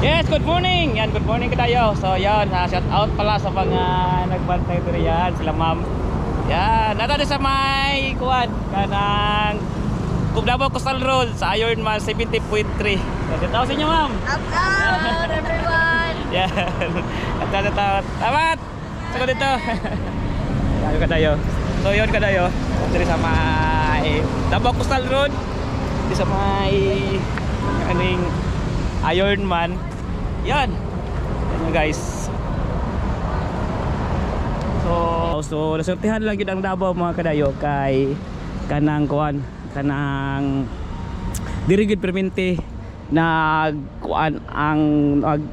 Yes, good morning. Yan, good morning tayo. So yan, shout out pala sa mga nagbantay dito yan, sila ma'am. Yan, nato sa may kuwan kanang Cubao Coastal Road sa Ironman 70.3. Shout out sa inyo, ma'am. Up, everyone. Yan. Tamat. Sako dito. Yan ka tayo. So yun ka tayo. Dito sa may Cubao Coastal Road. Dito sa may aning Ironman. Yan. Yan guys. So nasortihan lang yun ang Davao mga kadayo kay kanang kuan, kanang dirigid permente nagkuan ang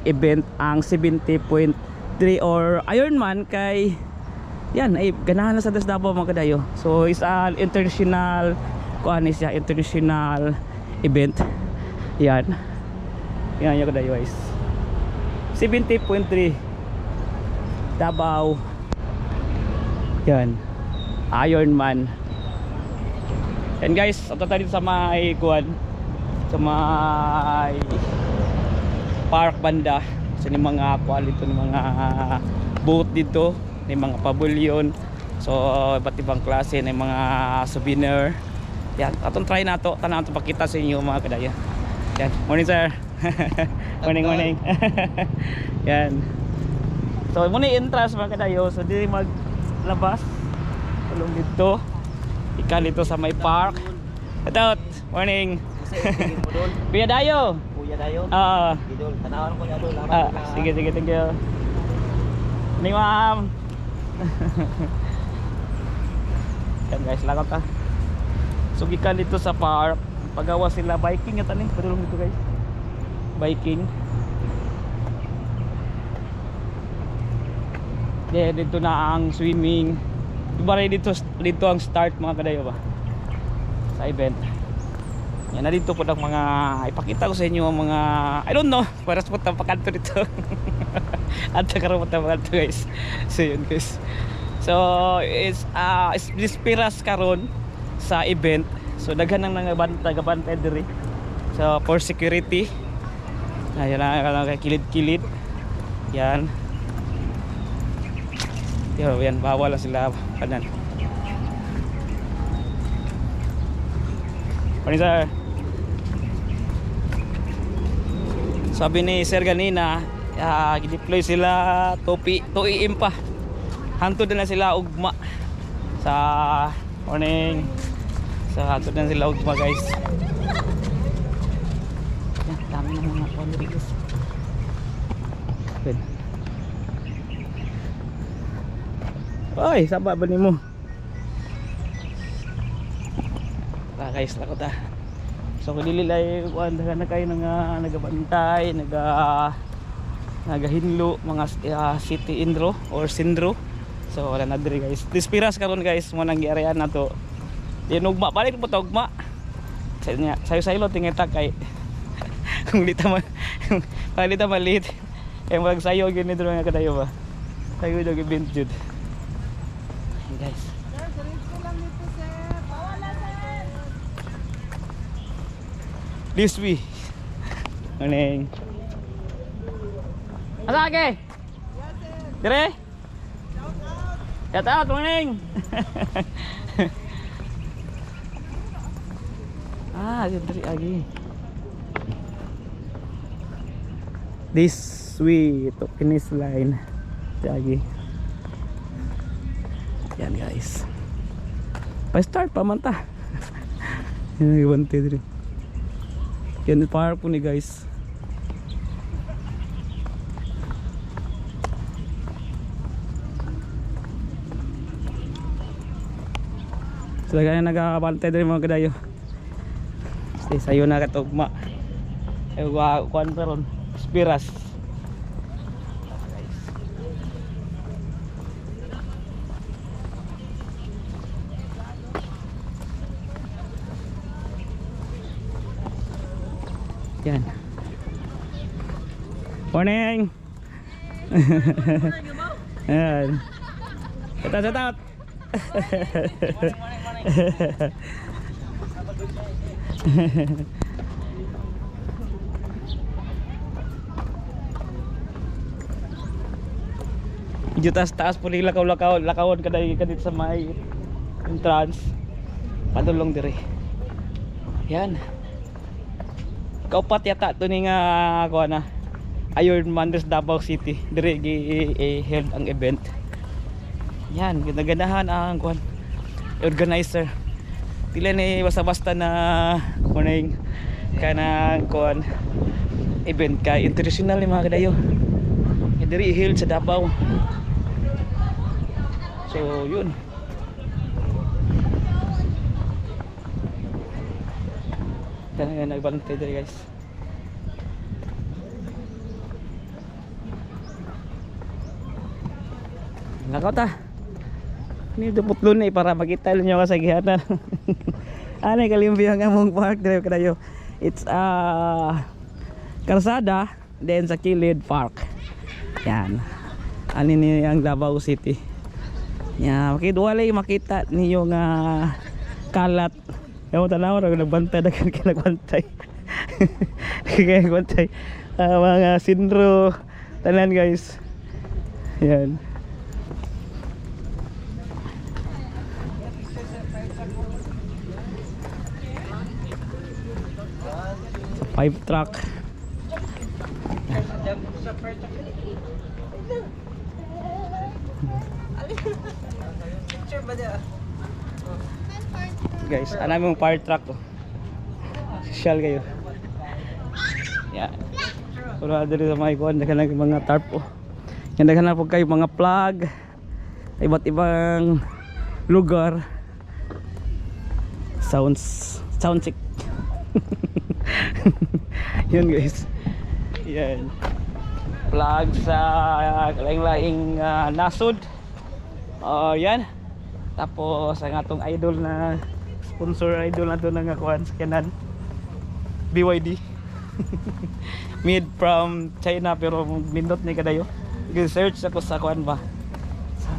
event ang 70.3 or Ironman kay yan ay ganahan na sa Davao mga kadayo. So is an international kuan is siya, international event. Yan. Yan yung kadayo guys. 70.3 Davao. Yan. Ironman. Yan guys, ato tayo sa may kuwan, sa may park banda. So ni mga kuwan dito, ni mga boat dito, ni mga pavilion. So iba't ibang klase ng mga souvenir. Yan, atong try na to, tanan to pakita sa inyo mga kadaya. Yan, morning sir. Morning. Yan. So muna entrance mga kadayo. So dili maglabas. Tulong dito. Ikan dito sa may park. Ito, morning. Kuya Dayo. Kuya Dayo. Idol, tanawan ko niya doon. Sige, thank you. Ni ma'am. Yan guys, lakot ta. So gikan dito sa park. Pagawa sila biking ito ni. Padulong dito guys. Biking. Yeah, dito na ang swimming. Diba rin dito ang start mga kadayo ba sa event. Yan na dito po ang mga ipakita ko sa inyo ang mga I don't know para sa putang pakanto dito. At karon putang pakanto guys. So yun guys. So it's dispiras karon sa event. So daghan nang nagabantay diri. So for security. Ayan na kilid-kilid. Yan. Yan, bawal sila kanan. Morning sir. Sabi ni sir ganina, gideploy sila tuiim pa. Hantod na sila ugma sa morning. Sa hantod na sila ugma guys. Yan, dami na mga pamiligas. Good. Oy, saba ba nimo? Guys, lakot ta. So dili lay kuan na kayo nagabantay, nagahinlo mga city indro or sindro. So wala na diri guys. Dispiras karon guys mo nang giarean na to. Dinugma balik mo tugma. Sayo-sayo tingay ta kay kung lita man palita malit. Kay mag sayo gyud ni dro nga kadayo ba. Sayo jud event jud. Guys. Sir, sarito lang dito, sir. Bawala, sir. This way. Morning. Asa ke? Yes, sir. Dire? Shout out. Shout out, morning. Yun dari lagi. This way to finish line. Lagi. Yan guys. Pa-start pa man ta. Yan ibante diri. Yan park po ni guys. Sila kaya nagabantay diri mga kadayo. Stay sayo na katugma. Ay kuan peron. Spiras. Yan. Morning. Ayan. Shout out. Medyo taas po nila lakawon kadit sa may entrance. Padulong dire. Yan. Kaupat yata to ni nga kuha na Ironman des Davao City. Dire held ang event. Yan, ginaganahan ang kuha organizer. Dili ni basta-basta na kuning kanang kuha event kay international ni mga kadayo. Dire held sa Davao. So yun. Kaya nagbantay dito guys. Nakaw ta. Ini duputlo na para makita ninyo kasagihanan. Ano kalimbihan nga mong park dito kadayo. It's kalsada then sa kilid park. Yan. Ano ni ang Davao City. Ya, makidwalay makita niyo nga kalat. Yung tanaw na nagbantay dagan ka nagbantay. Kaya nagbantay mga sinro tanan guys. Yan. So, 5 truck. Guys, ano mong fire truck to? Social kayo. Yan. Puro dito sa mga ikuan, daghan mga tarp po. Yan, daghan na po kayo mga plug. Iba't ibang lugar. Sound check. Yun guys. Yan. Plug sa laing-laing nasod. Yan. Tapos ang atong idol na sponsor idol na doon nga kuhan sa kanan, BYD. Made from China pero nindot ni kadayo. Research ako sa kuhan ba sa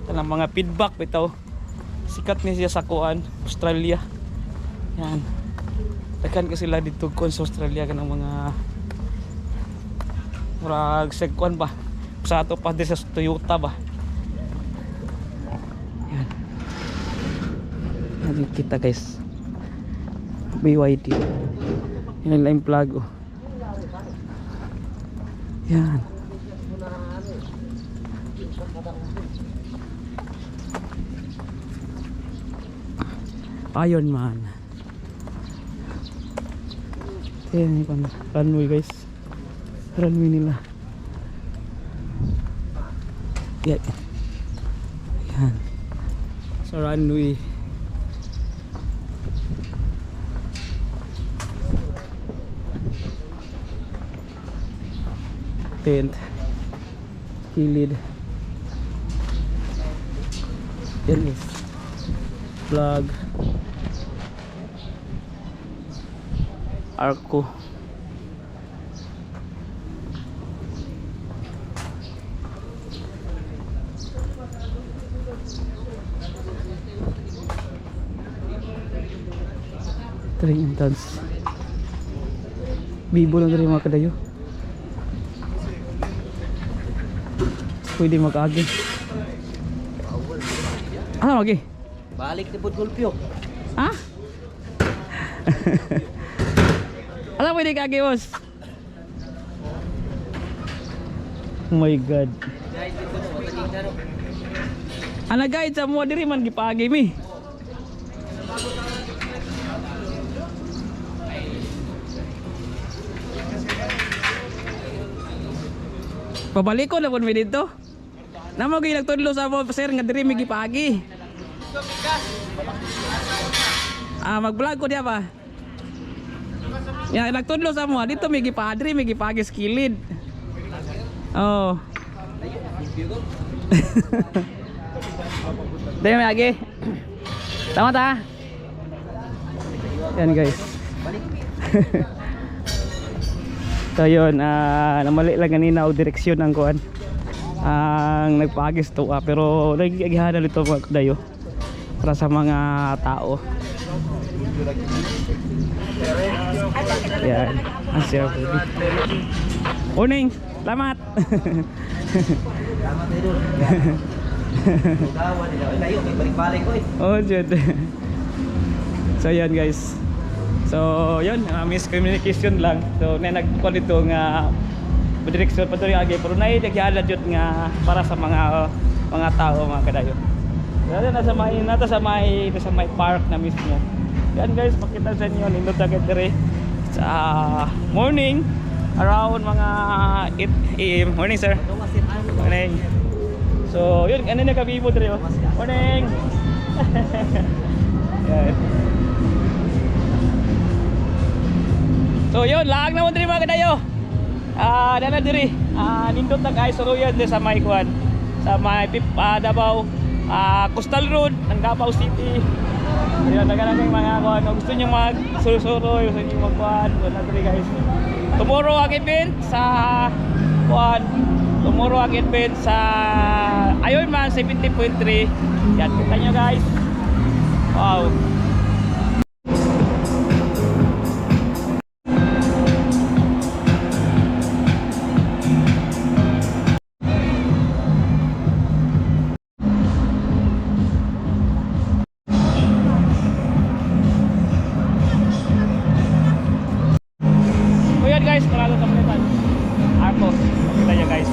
tanang mga feedback bitaw. Sikat ni siya sa kuhan Australia. Yan. Daghan ka sila dito kon sa Australia kanang mga murag segkuan ba sa ato pa sa Toyota ba. Kita guys, BYD yan lang plug oh. Yan Ironman. Yan yung runway guys, runway nila. Yan sa runway. Tent, kilid. Yan is plug, arko. Train entrance. Bibo lang rin mga kadayo. Pwede mag-agi. Ano lagi? Balik ni Budgulpyo. Ha? Alam pwede kagi boss. Oh my god. Ana guide sa mo diri man gipagi mi. Pabalikon na po mi dito. Namo gyud nagtudlo sa mo sir nga diri mi gipagi. Mag-vlog ko diya ba? Ya nagtudlo sa mo dito mi gipadri mi gipagi skilid. Oh. Dahil may agi. Tama ta. Yan guys. So yun, namali lang ganina o direksyon ng kuhan ang nagpaagis to pero nagigihanan ito mga dayo para sa mga tao. Yan, ang siya pwede. Morning! Salamat. Salamat idol. Gawa nila. Ay, layo. May balik-balik ko eh. Oh, jud. So yan guys. So yun, miscommunication lang. So na nagkuan dito nga direksyon pa to agi pero nay nagyala jud nga para sa mga tao mga kadayo. Dali nasa may park na mismo. Yan guys, pakita sa inyo nindot agad dire sa morning around mga 8 AM. Morning sir. Morning. So yun, ano na kabibo dire oh. Morning. Yan. So yun, laag naman diri mga kadayo. Dala diri. Nindot na guys suruyan di sa may kuan. Sa may Davao Coastal Road ng Davao City. Ayun, naganagang mga kuan. Kung gusto niyo mag-suro-suro, gusto niyo mag-kuan, wala diri guys. Tomorrow ang event sa kuan. Tomorrow ang event sa Ironman 70.3. Yan, kita nyo guys. Wow. Guys, maralo sa palitan. Arcos, kita nyo guys.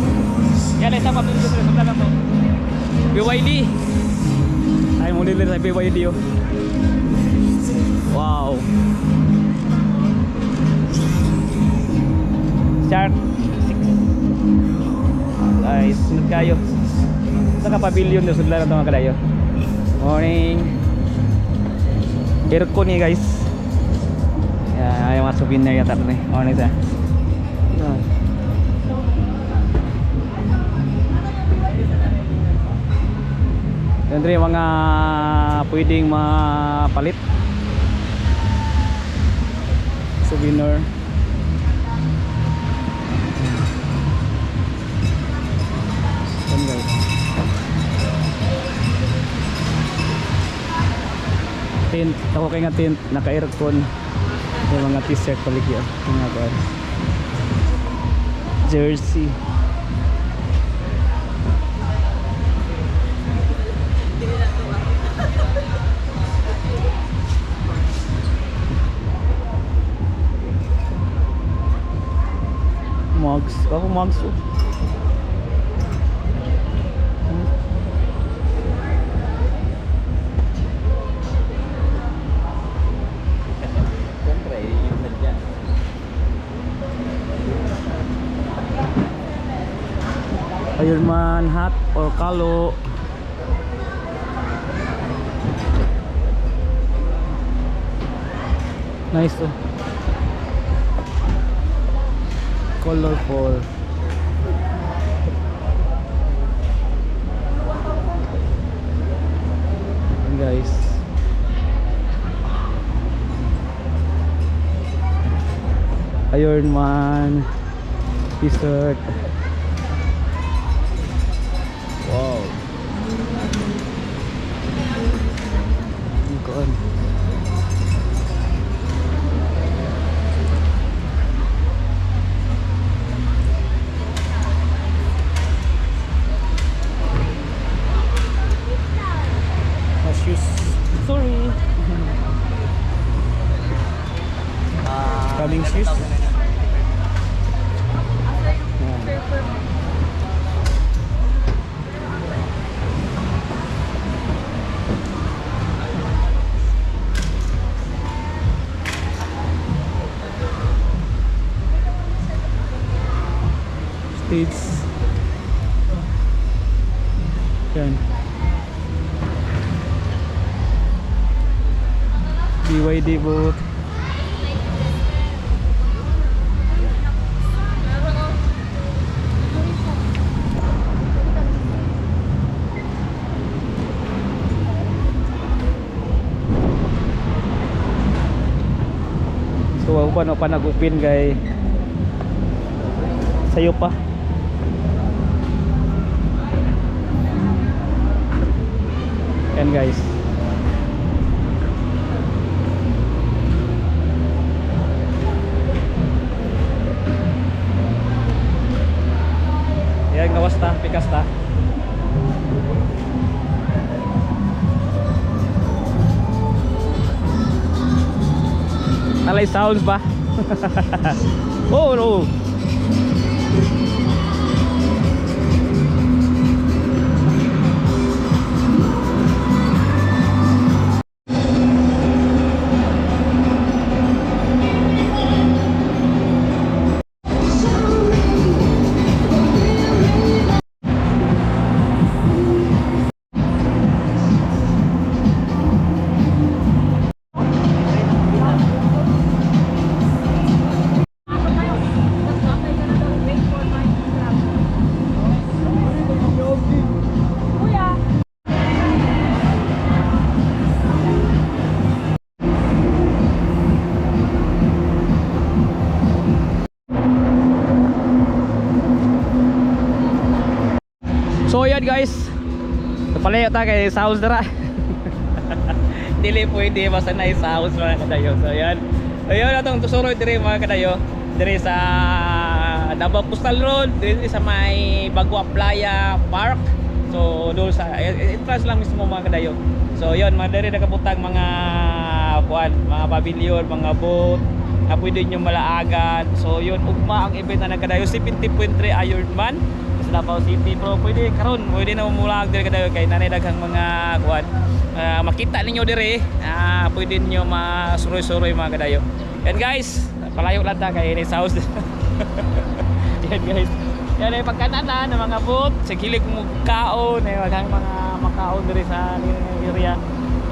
Yan, isa pa pinto sa sundan na to. BYD. Ay, muli din sa BYD oh. Wow. Shark 6. Guys, sunod kayo. Sa pavilion na sundan na ito mga kadayo. Morning. Aircon ni guys. Ay, mga souvenir yata ito eh. Morning sa. Yan rin mga pwedeng mapalit. Souvenir. Yan guys. Tint. Ako kayo nga tint. Naka-aircon. Yung mga t-shirt paligya mga guys. Jersey. Mugs. Ako mugs oh. Ironman hat or kalo. Nice oh. Colorful. And guys, Ironman t-shirt. Wow. Ikoon. Shoes. Sorry. Coming shoes. States. Yan. BYD booth. So ako pa no panagupin kay sayo pa. Yan guys. pikas ta. Alay sounds ba? Oh no. So yun guys, napalayo tayo kay South Dara. Dili pwede basta na sa house mga kadayo. So yan, ayun atong tusuroy dire mga kadayo, dire sa Davao Coastal Road, dire sa may Bagua Playa Park. So doon sa entrance lang mismo mga kadayo. So yun, mga dire nakabutang mga kuan, mga pavilion, mga boat na pwede nyo malaagan. So yun, ugma ang event na nagkadayo, 70.3 Ironman sa Davao City. Pero pwede karon, pwede na mumulag dire kadayo kay nanay daghang mga kuan. Makita ninyo dire, pwede niyo masuroy-suroy mga kadayo. Yan guys, palayo lang ta kay ni house. Yan guys. Yan ay pagkananan ng mga boat, sa kilig mo kaon, ay mga makaon dire sa area.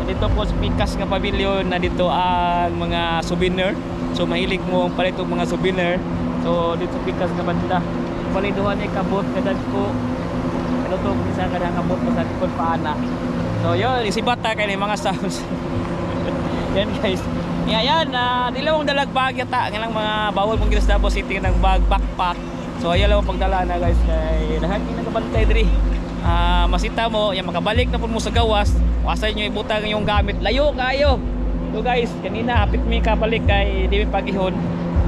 Dito po sa Pikas nga pavilion na dito ang mga souvenir. So mahilig mo palit og mga souvenir. So dito sa Pikas nga banda, paliduhan ay kabot kadad ko. Ano to isa kada kabot sa kon paana. So yun, isibat ta kay ni mga sounds. Yan guys. Yan, dilawang dalagbag yata nga lang mga bawal mong gilas Davao City ng bag backpack. So ayan lang pagdala na guys kay lahat ni nagabantay diri. Masita mo, yan makabalik na po mo sa gawas. Wasan nyo ibutang yung gamit. Layo kayo. So guys, kanina hapit mi kabalik kay di mi pagihon.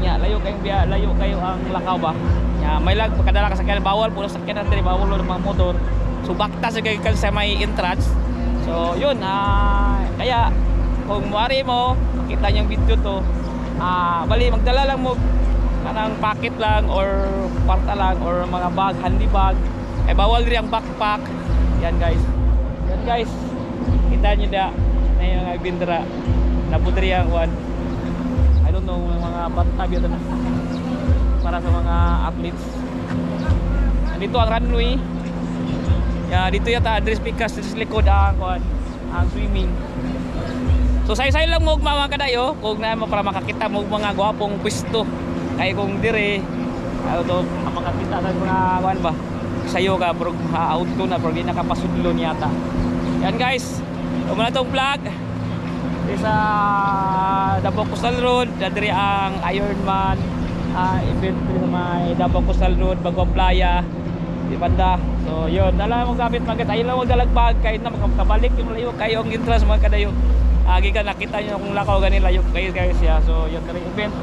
Nya, layo kayong biya, layo kayo ang lakaw ba. Nya, may lag pagkadala ka sakyan bawal puro sakyan diri, bawal ng mga motor. So bakta sa kay kan sa may entrance. So yun, kaya kung muari mo, makita niyo yung video to. Bali magdala lang mo kanang packet lang or kwarta lang or mga bag, handy bag. Eh bawal rin ang backpack. Yan guys. Yan guys. Kita nyo na yung mga bindra. Napudri ang one. I don't know, mga batab yun na. Para sa mga athletes. Dito ang runway. Ya, dito yata address Pikas sa likod ang swimming. So say-say lang mo mga kadayo, kung na mo para makakita mo mga gwapong pwesto. Kay kung dire ano to makakita sa mga kuan ba? Sayo ka bro, out ko na pero nakapasudlon yata. Yan guys, kung na tong vlog sa Davao Coastal Road, dire ang Ironman event sa may Davao Coastal Road, Bagua Playa di banda. So yun, dala mo gamit magkat ayun lang magdalagbag kahit na makabalik yung layo kayo ang entrance mga kadayo. Gikan nakita nyo kung lakaw gani layo kayo guys ya. So yun dire event.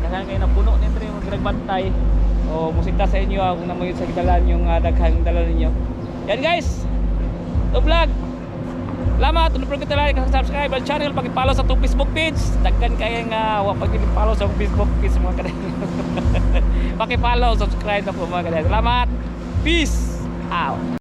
Daghan kayo na puno nito yung nagbantay. O musita sa inyo kung naman sa dalan yung daghang dala ninyo. Yan guys. To vlog. Salamat kung napagod na like at subscribe ang channel, paki-follow sa itong Facebook page. Daghan kayo nga pag-follow sa Facebook page mga kadayo. Paki-follow, subscribe na po mga kadayo. Salamat. Peace out.